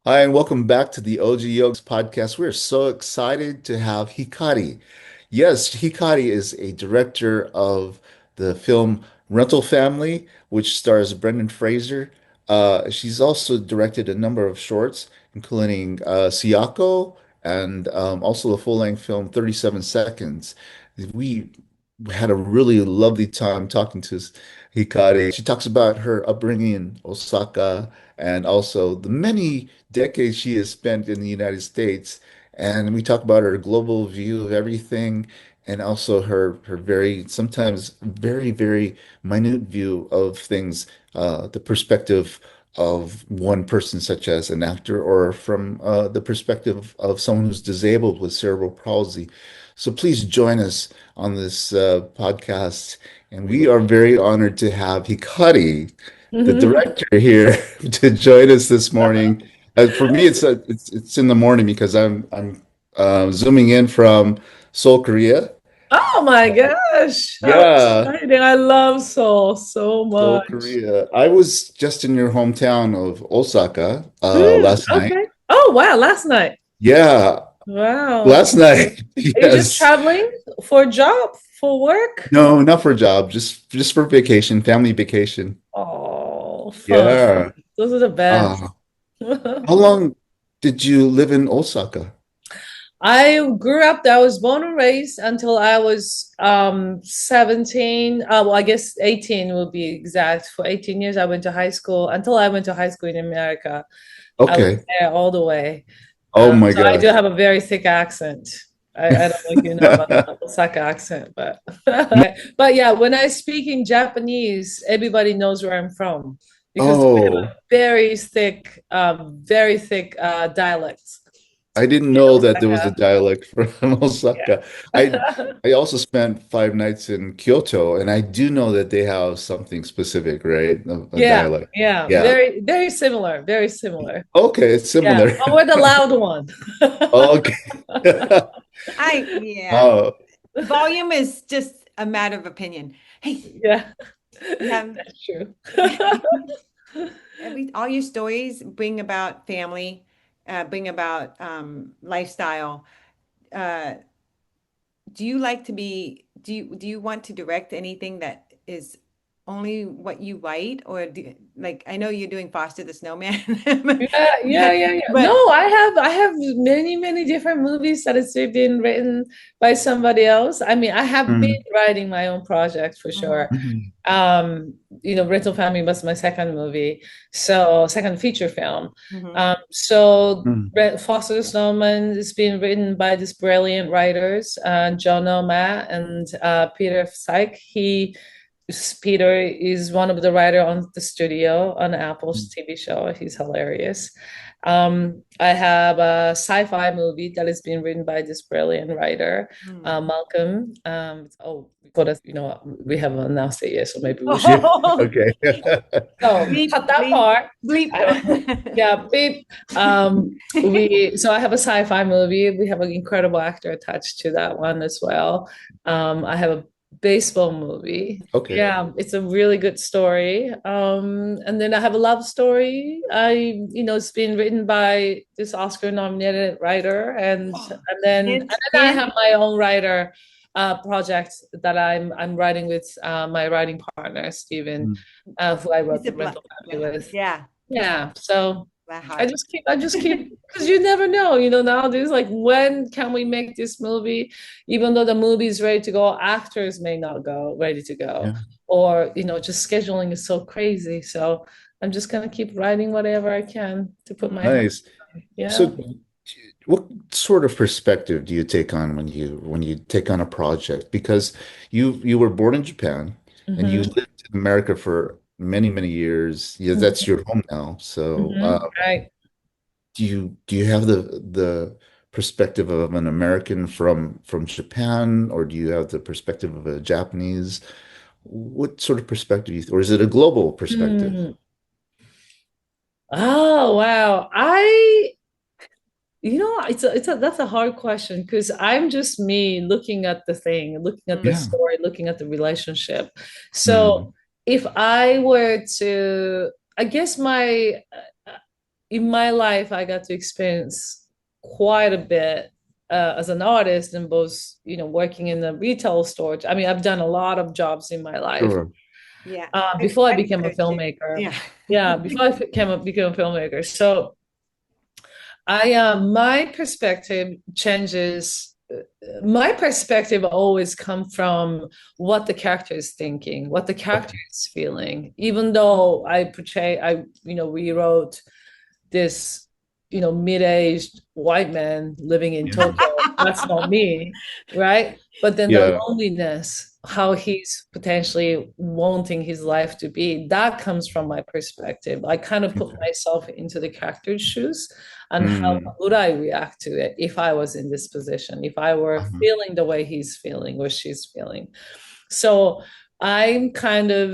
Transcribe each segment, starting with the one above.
Hi, and welcome back to the OG YOLK Podcast. We're so excited to have Hikari. Yes, Hikari is a director of the film Rental Family, which stars Brendan Fraser. She's also directed a number of shorts, including Siyako and also the full-length film 37 Seconds. We had a really lovely time talking to Hikari. She talks about her upbringing in Osaka and also the many decades she has spent in the United States. And we talk about her global view of everything and also her very, sometimes very minute view of things, the perspective of one person, such as an actor, or from the perspective of someone who's disabled with cerebral palsy. So please join us on this podcast. And we are very honored to have Hikari, the director, here to join us this morning. For me, it's in the morning because I'm zooming in from Seoul, Korea. Oh my gosh, how Yeah, exciting. I love Seoul so Seoul, much. Korea. I was just in your hometown of Osaka last night. Okay. Oh wow, last night. Yeah, Wow. last night. Are you just Yes. traveling for a job, for work? No, not for a job, just for vacation, family vacation. Oh, fun. Yeah. Those are the best. Uh, how long did you live in Osaka? I grew up, I was born and raised until I was 17. Well, I guess 18 will be exact. For 18 years, I went to high school until I went to high school in America. I was Okay. there all the way. Oh my So I do gosh. have a very thick accent. I don't know if you know about the Osaka accent, but but yeah, when I speak in Japanese, everybody knows where I'm from because we have a Oh, very thick dialects. I didn't In know that there was a Osaka. dialect from Osaka. I Yeah. I also spent 5 nights in Kyoto, and I do know that they have something specific, right? A Yeah, dialect. yeah, Yeah. very similar, very similar. Okay, it's Yeah, similar. but we're the loud one. Okay. Yeah. Oh, Volume is just a matter of opinion. Hey, Yeah, um, that's true. all your stories bring about family, bring about lifestyle. Uh, do you want to direct anything that is only what you write, or like I know you're doing Foster the Snowman, Yeah. No, but I have many different movies that has been written by somebody else. I mean, I have been mm, writing my own projects for sure. Mhm. mm, Rental Family was my second movie, so second feature film. Mhm. mm. Foster the Snowman is being written by these brilliant writers, John O'Matt and Peter Syke. Peter is one of the writer on the studio on Apple's TV show. He's hilarious. I have a sci-fi movie that is being written by this brilliant writer, Mhm. Malcolm. We got us, we haven't announced it yet, so maybe we should. Oh, Okay. So bleep, cut that bleep, part. bleep. Yeah, beep. So I have a sci-fi movie. We have an incredible actor attached to that one as well. I have a baseball movie. Okay. Yeah, it's a really good story. And then I have a love story. It's been written by this Oscar-nominated writer, and Hint, then I hint. have my own writer project that I'm writing with my writing partner, Stephen, Mm. who I wrote It's a the rental family with. yeah, Yeah, so I Blahut. just keep, I just keep, because you never know, nowadays, like, when can we make this movie? Even though the movie is ready to go, actors may not go ready to go, Yeah. or, just scheduling is so crazy. So I'm just gonna keep writing whatever I can to put my hand. Nice. Yeah. So, what sort of perspective do you take on when you take on a project? Because you were born in Japan and you hmm lived in America for many years. Yeah, that's your home now. So, Right. do you have the perspective of an American from Japan, or do you have the perspective of a Japanese? What sort of perspective or is it a global perspective? Mm. Oh, wow. That's a hard question because I'm just me looking at the thing, looking at the Yeah. story, looking at the relationship. Mm. So if I were to, I guess my in my life, I got to experience quite a bit as an artist in both, working in the retail store. I mean, I've done a lot of jobs in my life Sure. Yeah. before I I became a could too. filmmaker. Yeah. Yeah, before I became a filmmaker. So my perspective changes. My perspective always come from what the character is thinking, what the character is feeling. Even though rewrote this, mid-aged white man living in Yeah. Tokyo. That's not me, right? But then the Yeah. loneliness, how he's potentially wanting his life to be, that comes from my perspective. I kind of put myself into the character's shoes, and how Mm. would I react to it if I was in this position, if I were Uh-huh. feeling the way he's feeling or she's feeling. So I'm kind of,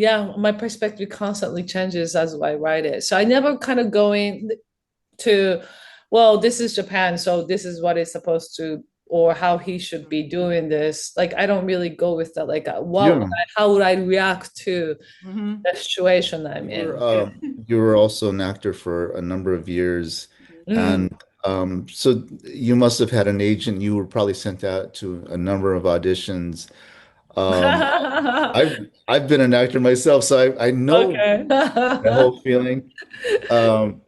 yeah, my perspective constantly changes as I write it. So I never kind of go in to, well, this is Japan, so this is what it's supposed to, or how he should be doing this. Like, I don't really go with that. Like, Yeah. how would I react to Mhm. the situation I'm You in? were, you were also an actor for a number of years, Mm. and so you must have had an agent. You were probably sent out to a number of auditions. Um, I've been an actor myself, so I know Okay. the whole feeling.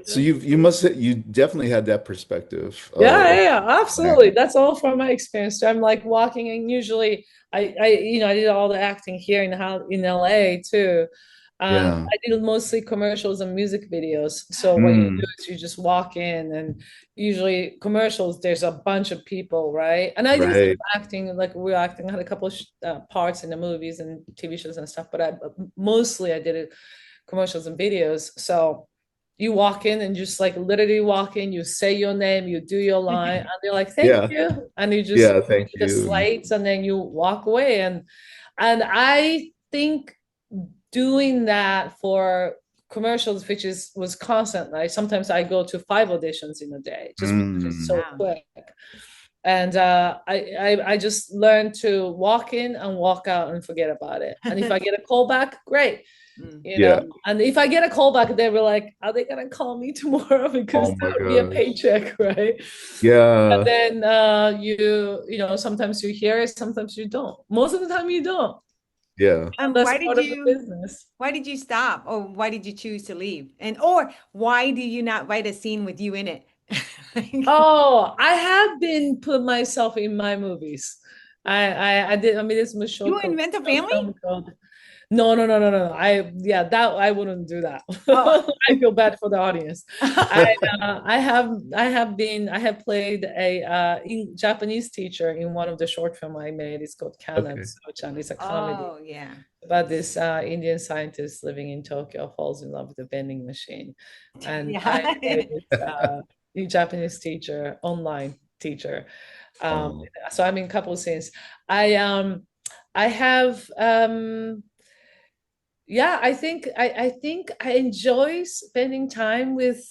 So you definitely had that perspective Yeah, of yeah, yeah, absolutely. acting. That's all from my experience. So I'm like walking, and usually I did all the acting here in LA too. Yeah. I did mostly commercials and music videos. So what you do Mm, is you just walk in, and usually commercials, there's a bunch of people, right? And I did some right. acting, like real acting. I had a couple of parts in the movies and TV shows and stuff, but mostly I did it commercials and videos. So you walk in and just like literally walk in, you say your name, you do your line, and they're like, thank Yeah. you. And you just Yeah. Thank the you. slates, and then you walk away. And I think doing that for commercials, which was constant. Like sometimes I go to 5 auditions in a day just because it's Mm, so Wow. quick. And I just learned to walk in and walk out and forget about it. And if I get a call back, great. Mm. yeah. And if I get a call back, they were like, are they gonna call me tomorrow? Because Oh that my would be a gosh. paycheck, right? And Yeah. then sometimes you hear it, sometimes you don't. Most of the time you don't. Yeah. And that's Why part did of the you business. why did you stop? Or why did you choose to leave? And or why do you not write a scene with you in it? Like, Oh, I have been put myself in my movies. I did. I mean, it's a you were in Rental Family? film called. No, no, no, no, no. That I wouldn't do that. Oh. I feel bad for the audience. I have played a Japanese teacher in one of the short film I made. It's called Canon Okay. Sochan. It's a comedy Oh, yeah. about this Indian scientist living in Tokyo falls in love with a vending machine, and I Yeah. played this Japanese teacher, online teacher. Um, Oh, so I'm in a couple of scenes. I I have yeah, I think I enjoy spending time with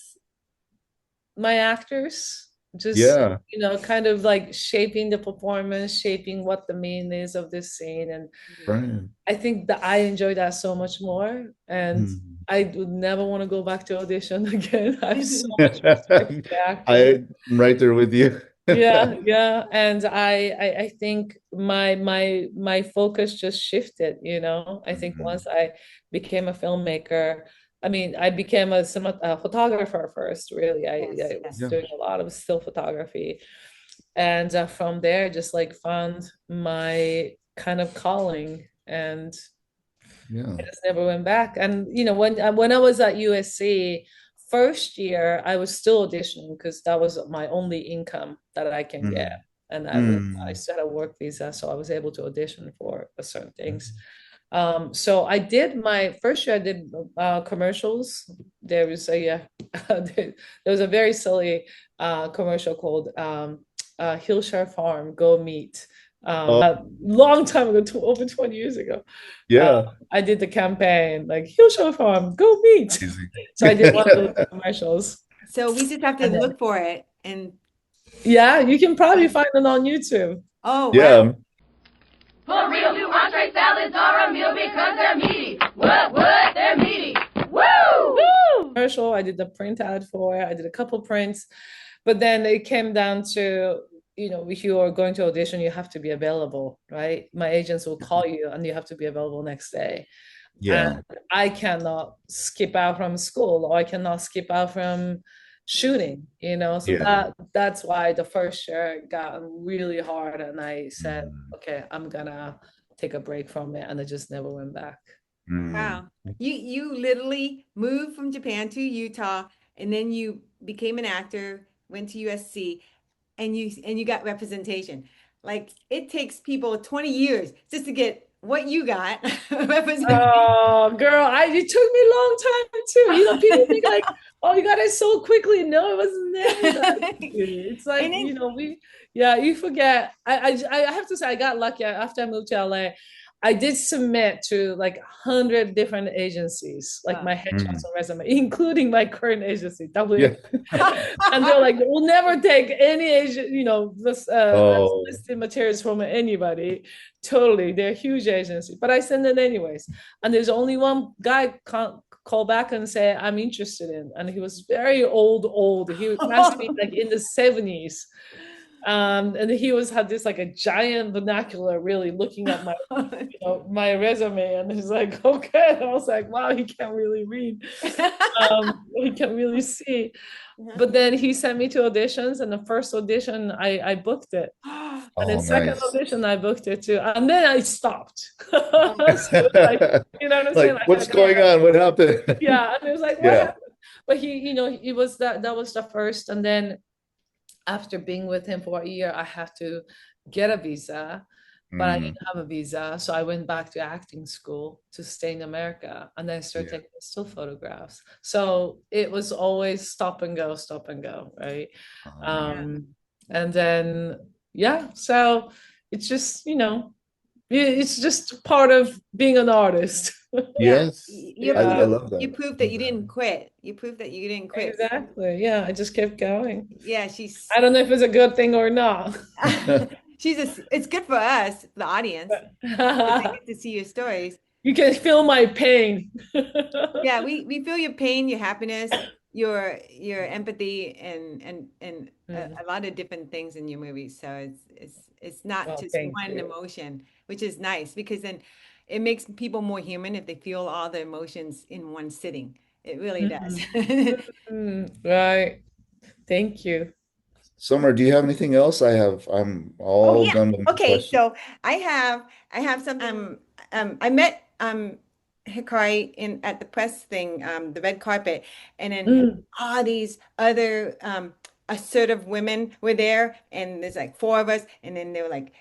my actors, just yeah. kind of like shaping the performance, shaping what the meaning is of this scene. And Right. I think that I enjoy that so much more. And Hmm. I would never want to go back to audition again. I have so much respect for the actors. I'm right there with you. Yeah, yeah. And I think my focus just shifted, I think Mhm. once I became a filmmaker, I mean, I became a photographer first, really. Yes, I was Yeah. yes. doing a lot of still photography. And from there, just like found my kind of calling, and Yeah. I just never went back. And when I was at USC first year, I was still auditioning because that was my only income that I can get. Mm. And I Mm. still had a work visa, so I was able to audition for certain things. Mhm. So I did my first year. I did commercials. There was there was a very silly commercial called Hillshire Farm Go Meet. Oh, A long time ago, over 20 years ago. Uh, yeah. I did the campaign like Hillshire Farm Go Meet. Amazing. So I did one of those commercials. So we just have to And then, look for it and yeah, you can probably find it on YouTube. oh wow. Yeah. For real, do entree salads are a meal because they're meaty. What? They're meaty. Woo! Woo! commercial. I did the print ad for it. I did a couple prints, but then it came down to, if you are going to audition, you have to be available, right? My agents will call you and you have to be available next day. Yeah. And I cannot skip out from school, or I cannot skip out from shooting, so Yeah. that's why the first year got really hard, and I said, Mm. okay, I'm gonna take a break from it, and I just never went back. Wow. You literally moved from Japan to Utah, and then you became an actor, went to USC, and you got representation. Like, it takes people 20 years just to get what you got representation. Oh, girl, it took me a long time too. People think like, oh, you got it so quickly. No, it wasn't never that quickly. It's like, And then- you forget. I have to say, I got lucky after I moved to LA. I did submit to like 100 different agencies, like my headshots and resume, including my current agency, W. And they're like, we'll never take any agent, this listed materials from anybody. Totally, they're a huge agency, but I send it anyways. And there's only one guy call back and say, I'm interested in, and he was very old. He must be like in the 70s. And he had this like a giant binocular, really looking at my my resume, and he's like, okay. And I was like, wow, he can't really read. He can't really see. But then he sent me to auditions, and the first audition I booked it. And the second audition I booked it too. And then I stopped. So like, you know what I'm saying? Like, what's going on? What happened? Yeah. And it was like, what happened? But he was that was the first. And then after being with him for a year, I had to get a visa, but I didn't have a visa. So I went back to acting school to stay in America. And then I started taking still photographs. So it was always stop and go, right? And then, so it's just, it's just part of being an artist. Yes. I love that. You proved that you didn't quit. You proved that you didn't quit. Exactly. Yeah, I just kept going. Yeah, I don't know if it's a good thing or not. It's good for us, the audience. They get to see your stories. You can feel my pain. Yeah, we feel your pain, your happiness, your empathy, and a lot of different things in your movies. So it's not just one emotion, which is nice, because then it makes people more human if they feel all the emotions in one sitting. It really does. Right. Thank you. Sommer, do you have anything else? I'm all done with my questions. So I have something. I met Hikari at the press thing, the red carpet, and then all these other assertive women were there, and there's like 4 of us, and then they were like,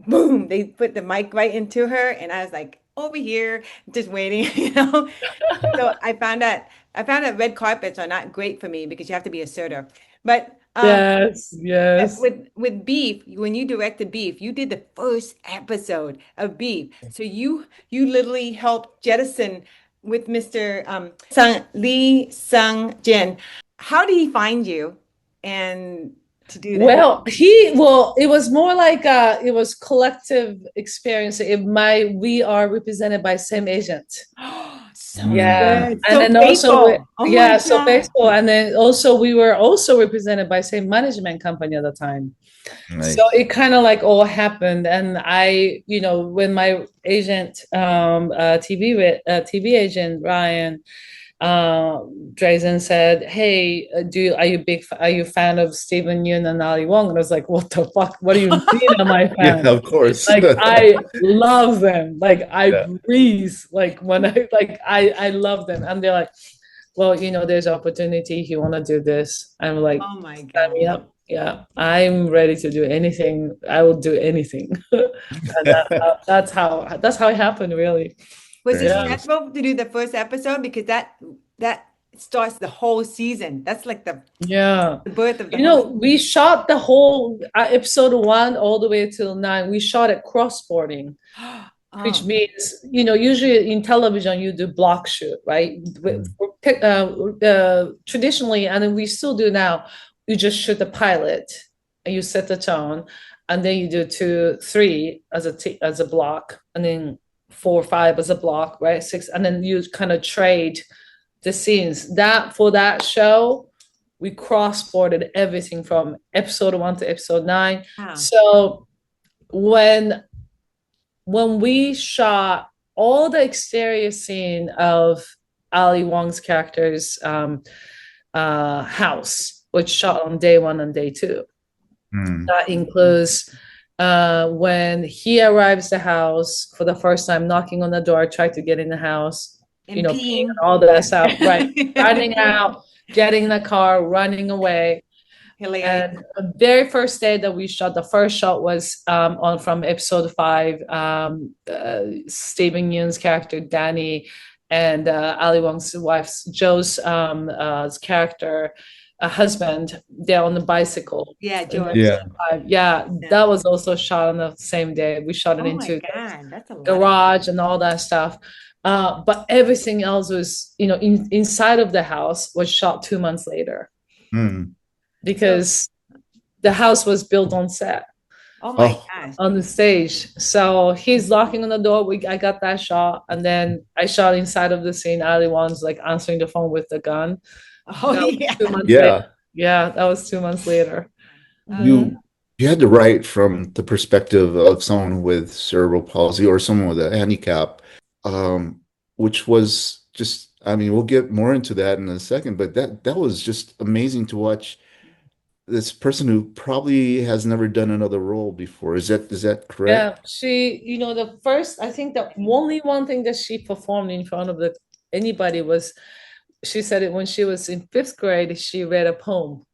boom, they put the mic right into her, and I was like, over here, just waiting, So I found out red carpets are not great for me because you have to be assertive. But yes. With Beef, when you directed Beef, you did the first episode of Beef. So you literally helped jettison with Mr. Lee Sung Jin. How did he find you and to do that? Well, it was more like it was collective experience. We are represented by same agent. And then also so faithful. And then also we were also represented by same management company at the time. Nice. So it kind of like all happened. And I, when my agent, TV agent Ryan Drazen said, hey, are you a fan of Stephen Yun and Ali Wong? And I was like, what the fuck? What do you mean am I fan? Yeah, of course. Like, I love them. Like, I breathe. Like, when I love them. And they're like, well, there's opportunity. You want to do this? I'm like, oh my God. Yep. Yeah, I'm ready to do anything. I will do anything. And that's how it happened, really. Was it stressful to do the first episode, because that starts the whole season? That's like the birth of the we shot the whole episode 1 all the way till 9. We shot it cross-boarding, which means usually in television you do block shoot, right? Traditionally, and then we still do now. You just shoot the pilot and you set the tone, and then you do 2, 3 as a block, and then 4, 5 as a block, right? 6, and then you kind of trade the scenes. That for that show, we cross-ported everything from episode 1 to episode 9. Wow. So when we shot all the exterior scene of Ali Wong's character's house, which shot on day 1 and day 2. That includes when he arrives the house for the first time, knocking on the door, try to get in the house, And you know, peeing. all that stuff, right? Running out, getting in the car, running away. Hilarious. And the very first day that we shot, the first shot was on from episode 5, Stephen Yeun's character Danny and Ali Wong's wife Joe's character, a husband, they're on the bicycle. Yeah, George. Yeah, that was also shot on the same day. We shot it into God, that's a lot. garage and all that stuff. But everything else was, you know, inside of the house was shot 2 months later. Because the house was built on set. Oh my gosh. On the stage. So he's knocking on the door. I got that shot. And then I shot inside of the scene. Ali Wong's like answering the phone with the gun. Oh, yeah. 2 months later. Yeah, that was 2 months later. You had to write from the perspective of someone with cerebral palsy or someone with a handicap, which was just, I mean, we'll get more into that in a second, but that was just amazing to watch this person who probably has never done another role before. Is that correct? Yeah, she, you know, I think the only one thing that she performed in front of anybody was, she said it when she was in 5th grade, she read a poem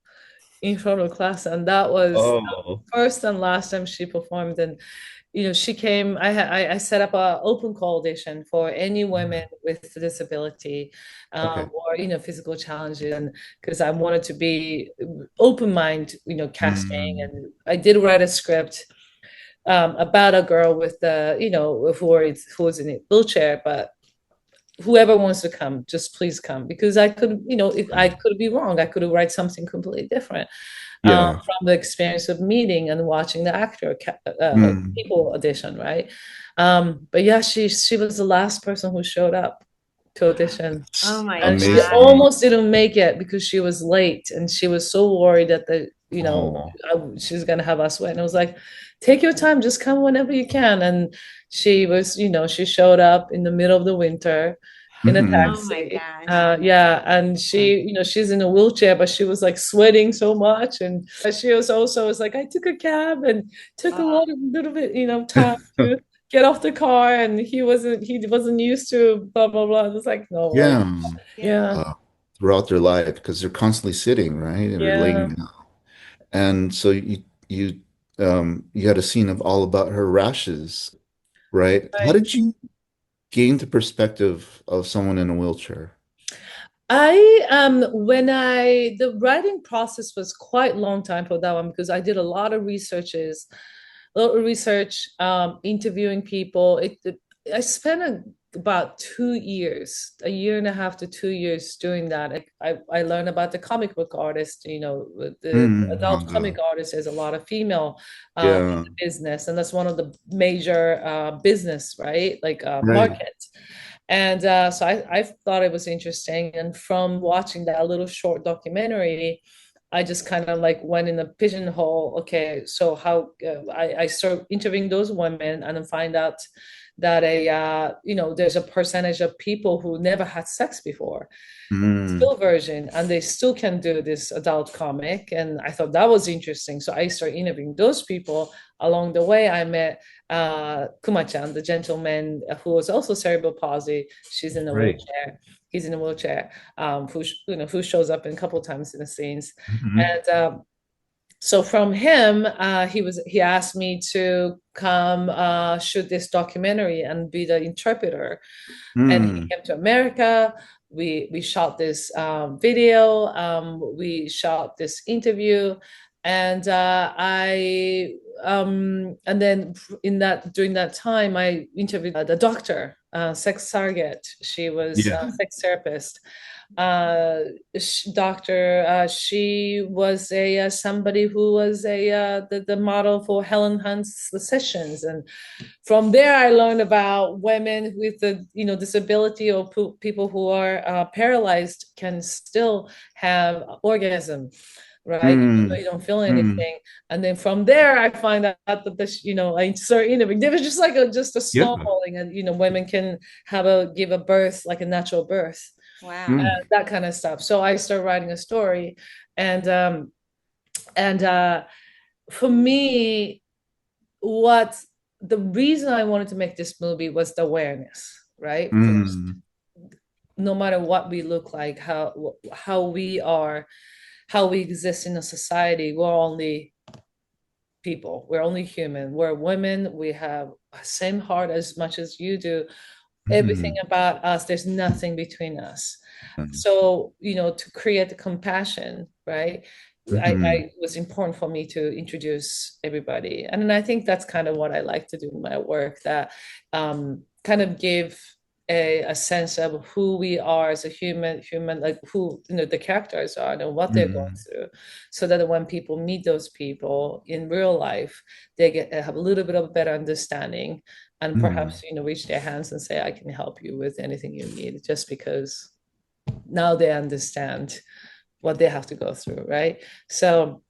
in front of class, and that was the first and last time she performed. And you know, she came, I set up an open call audition for any women with disability or, you know, physical challenges. And because I wanted to be open mind, you know, casting. And I did write a script about a girl with the, you know, who was in a wheelchair, but whoever wants to come, just please come, because I could, you know, I could be wrong. I could write something completely different. From the experience of meeting and watching the actor people audition, right? But yeah, she was the last person who showed up to audition. Oh my And God. she almost didn't make it because she was late, and she was so worried that she's gonna have us wait. And I was like, take your time, just come whenever you can. And she was, you know, she showed up in the middle of the winter in a taxi. Oh my gosh. Yeah, and she, you know, she's in a wheelchair, but she was like sweating so much, and she was like, I took a cab and took a little bit, you know, time to get off the car, and he wasn't used to blah blah blah. It was like, no, throughout their life, because they're constantly sitting, right, and they're laying down. And so you had a scene of all about her rashes, right? How did you gain the perspective of someone in a wheelchair? The writing process was quite a long time for that one, because I did a lot of research, interviewing people. I spent about 2 years, a year and a half to 2 years doing that. I learned about the comic book artist, you know, the adult comic artist. There's a lot of female in the business, and that's one of the major business, right? Like market. And so I thought it was interesting. And from watching that little short documentary, I just kind of like went in a pigeonhole. Okay, so how I started interviewing those women, and then find out that there's a percentage of people who never had sex before, still virgin, and they still can do this adult comic. And I thought that was interesting. So I started interviewing those people. Along the way, I met Kuma-chan, the gentleman who was also cerebral palsy. She's in a wheelchair. He's in a wheelchair, who shows up in a couple of times in the scenes. And so from him, he asked me to come shoot this documentary and be the interpreter. And he came to America. We shot this video. We shot this interview. And and then during that time, I interviewed the doctor, sex target. She was a sex therapist. doctor. She was a somebody who was the model for Helen Hunt's The Sessions, and from there I learned about women with the disability, or people who are paralyzed can still have orgasm, right? Even though you don't feel anything. And then from there, I find out that this, I started, there was just like just a snowballing, and women can give a birth, like a natural birth. Wow. That kind of stuff. So I started writing a story, and for me, the reason I wanted to make this movie was the awareness, right? First, no matter what we look like, how we are, how we exist in a society, we're only people. We're only human. We're women. We have the same heart as much as you do. Everything about us, there's nothing between us. So, to create the compassion, right? It was important for me to introduce everybody. And I think that's kind of what I like to do in my work, that kind of give a sense of who we are as a human, like who the characters are and what they're going through, so that when people meet those people in real life, they have a little bit of a better understanding, and perhaps reach their hands and say, I can help you with anything you need, just because now they understand what they have to go through, right? So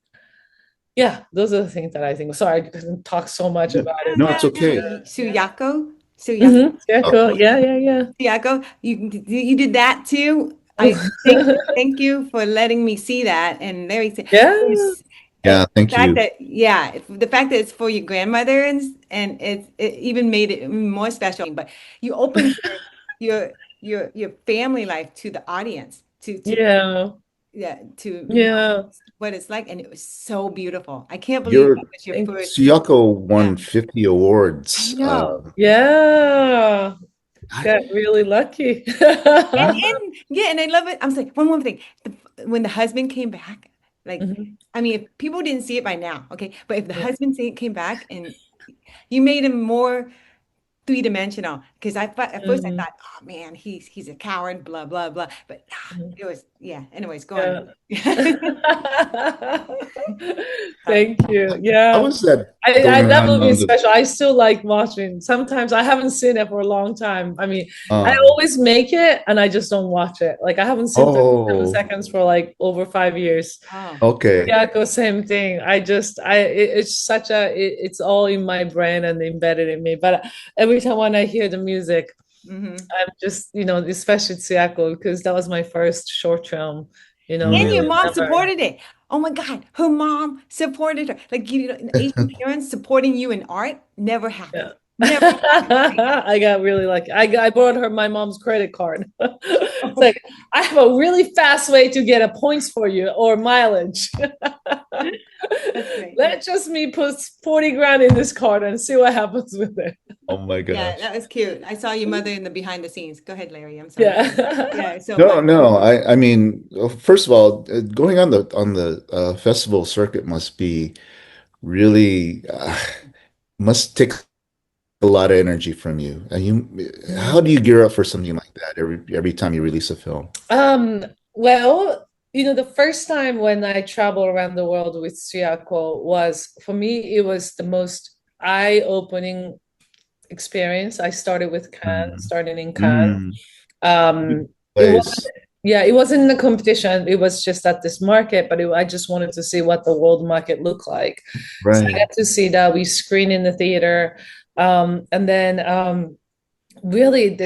yeah, those are the things that I think. Sorry, I couldn't talk so much about it. No, it's okay. Suyako. Yeah. Suyako, you did that too. Thank you for letting me see that. And Larry said, yeah, thank you. The fact that it's for your grandmother, and it even made it more special. But you opened your family life to the audience, to what it's like, and it was so beautiful. I can't believe that was your first. Suyako won 50 awards. I know. Got really lucky. and I love it. I'm saying one more thing. When the husband came back, like, I mean, if people didn't see it by now, okay, but if the husband came back and you made him more three-dimensional, because at first I thought, oh man, he's a coward, blah blah blah, but it was anyways, go on. Thank you. How was that? That movie is special. I still like watching. Sometimes I haven't seen it for a long time. I mean, I always make it and I just don't watch it. Like I haven't seen 37 seconds for like over 5 years. Okay. Yeah, same thing. It's all in my brain and embedded in me. But every time when I hear the music, I'm just, especially Tsuyako, because that was my first short film. And your mom supported it. Oh my God, her mom supported her. Like, Asian parents supporting you in art never happened. Never happened. I got really lucky. I brought her my mom's credit card. It's like, I have a really fast way to get a points for you or mileage. Let just me put 40 grand in this card and see what happens with it. Oh my gosh. Yeah, that was cute. I saw your mother in the behind the scenes. Go ahead, Larry. I'm sorry. So no. I mean, first of all, going on the festival circuit must be really must take a lot of energy from you. How do you gear up for something like that every time you release a film? Well, the first time when I traveled around the world with Tsuyako was, for me, it was the most eye-opening experience. I started with Cannes, started in Cannes. It wasn't in a competition. It was just at this market, but I just wanted to see what the world market looked like. Right. So I got to see that. We screened in the theater. And then really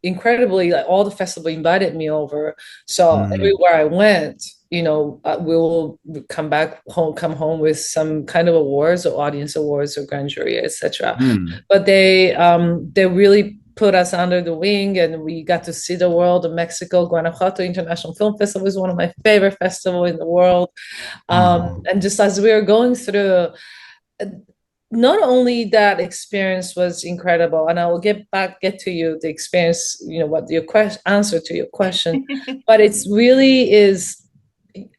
incredibly, like all the festival invited me over. So everywhere I went, we will come home with some kind of awards or audience awards or grand jury, etc. But they really put us under the wing, and we got to see the world of Mexico. Guanajuato International Film Festival is one of my favorite festivals in the world. And just as we were going through, not only that experience was incredible, and I will get to you the experience, what your answer to your question, but it's really is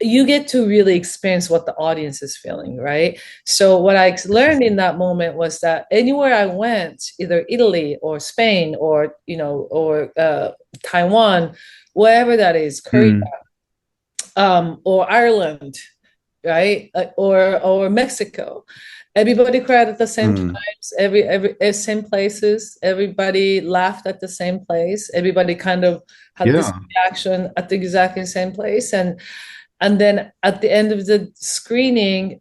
you get to really experience what the audience is feeling, right? So what I learned in that moment was that anywhere I went, either Italy or Spain or, or Taiwan, wherever that is, Korea, or Ireland, right? Or Mexico. Everybody cried at the same times, every same places. Everybody laughed at the same place. Everybody kind of had this reaction at the exactly same place. And then at the end of the screening,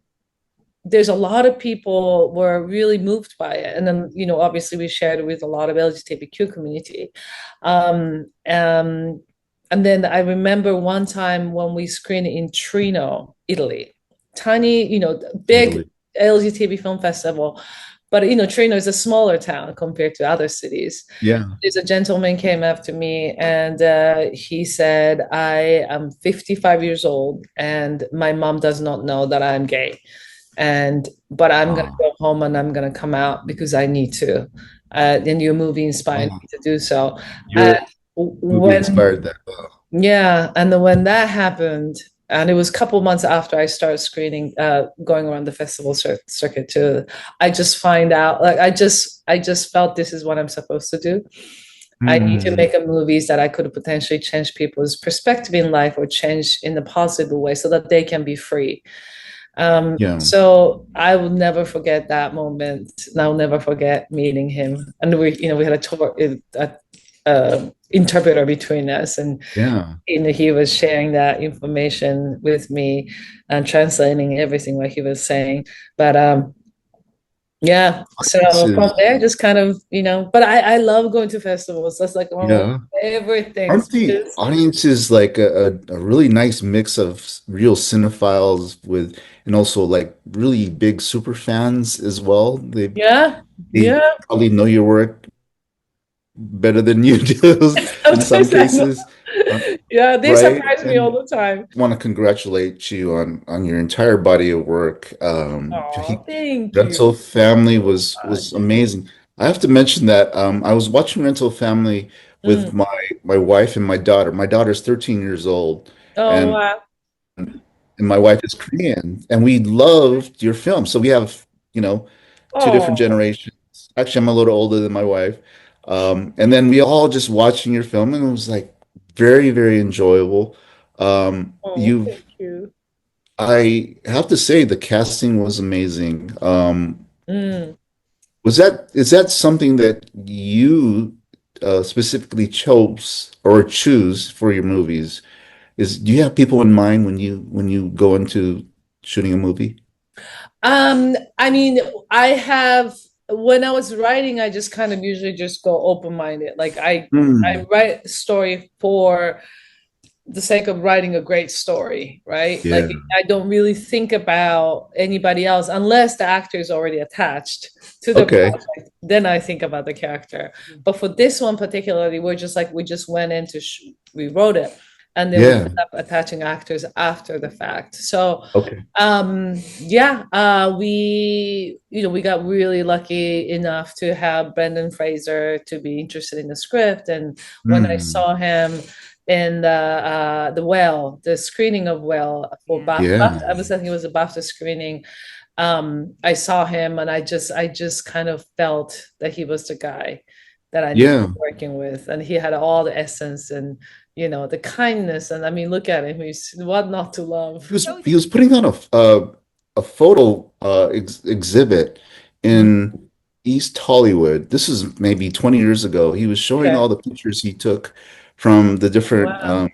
there's a lot of people were really moved by it. And then, obviously we shared it with a lot of LGBTQ community. And then I remember one time when we screened in Trino, Italy, tiny, big Italy. LGBT film festival. But, Trino is a smaller town compared to other cities. Yeah. There's a gentleman came up to me and he said, I am 55 years old and my mom does not know that I'm gay. But I'm going to go home and I'm going to come out because I need to. And your movie inspired me to do so. Movie inspired that. Yeah, and then when that happened, and it was a couple months after I started screening, going around the festival circuit too, I just find out, like, I just felt this is what I'm supposed to do. I need to make a movies that I could potentially change people's perspective in life or change in a positive way so that they can be free. So I will never forget that moment. And I'll never forget meeting him. And we had a tour, interpreter between us, and he was sharing that information with me and translating everything what he was saying. But so from there, just kind of, but I love going to festivals. That's like one of my favorite things. Aren't the audiences like a really nice mix of real cinephiles and also like really big super fans as well? They probably know your work better than you do in some cases. They surprise me all the time. I want to congratulate you on your entire body of work. Thank Rental you. Family was amazing. I have to mention that I was watching Rental Family with my wife and my daughter. My daughter's 13 years old, Oh, wow. and my wife is Korean, and we loved your film. So we have, two different generations. Actually, I'm a little older than my wife. And then we all just watching your film, and it was like very, very enjoyable. Thank you. I have to say the casting was amazing. Mm. Is that something that you specifically chose or choose for your movies? Do you have people in mind when you go into shooting a movie? I mean, I have, when I was writing, I just kind of usually just go open-minded. Like I write a story for the sake of writing a great story, right? Yeah. Like I don't really think about anybody else unless the actor is already attached to the project. Then I think about the character. But for this one particularly, we just went into we wrote it, and then we ended up attaching actors after the fact. So we got really lucky enough to have Brendan Fraser to be interested in the script. And when I saw him in the screening of Well for BAFTA, I was thinking it was a BAFTA screening. I saw him and I just kind of felt that he was the guy that I needed to be working with, and he had all the essence and the kindness. And I mean, look at him, he's what not to love. He was putting on a photo exhibit in East Hollywood. This is maybe 20 years ago. He was showing all the pictures he took from the different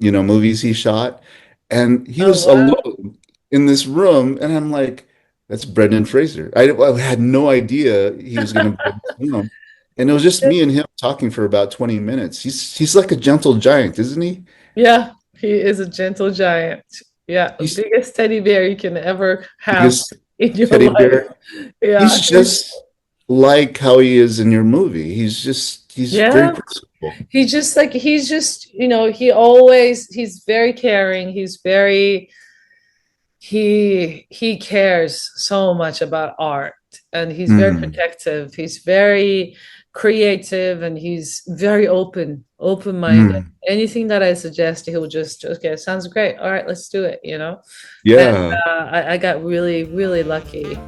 movies he shot, and he was alone in this room, and I'm like, that's Brendan Fraser. I had no idea he was going to be in this film. And it was just me and him talking for about 20 minutes. He's like a gentle giant, isn't he? Yeah, he is a gentle giant. Yeah, the biggest teddy bear you can ever have in your life. Bear. Yeah, he's just like how he is in your movie. He's very personable. He's very caring. He cares so much about art, and he's very protective. He's very creative, and he's very open-minded. Anything that I suggest, he'll just, okay, sounds great. All right, let's do it, you know? And Yeah. I got really, really lucky.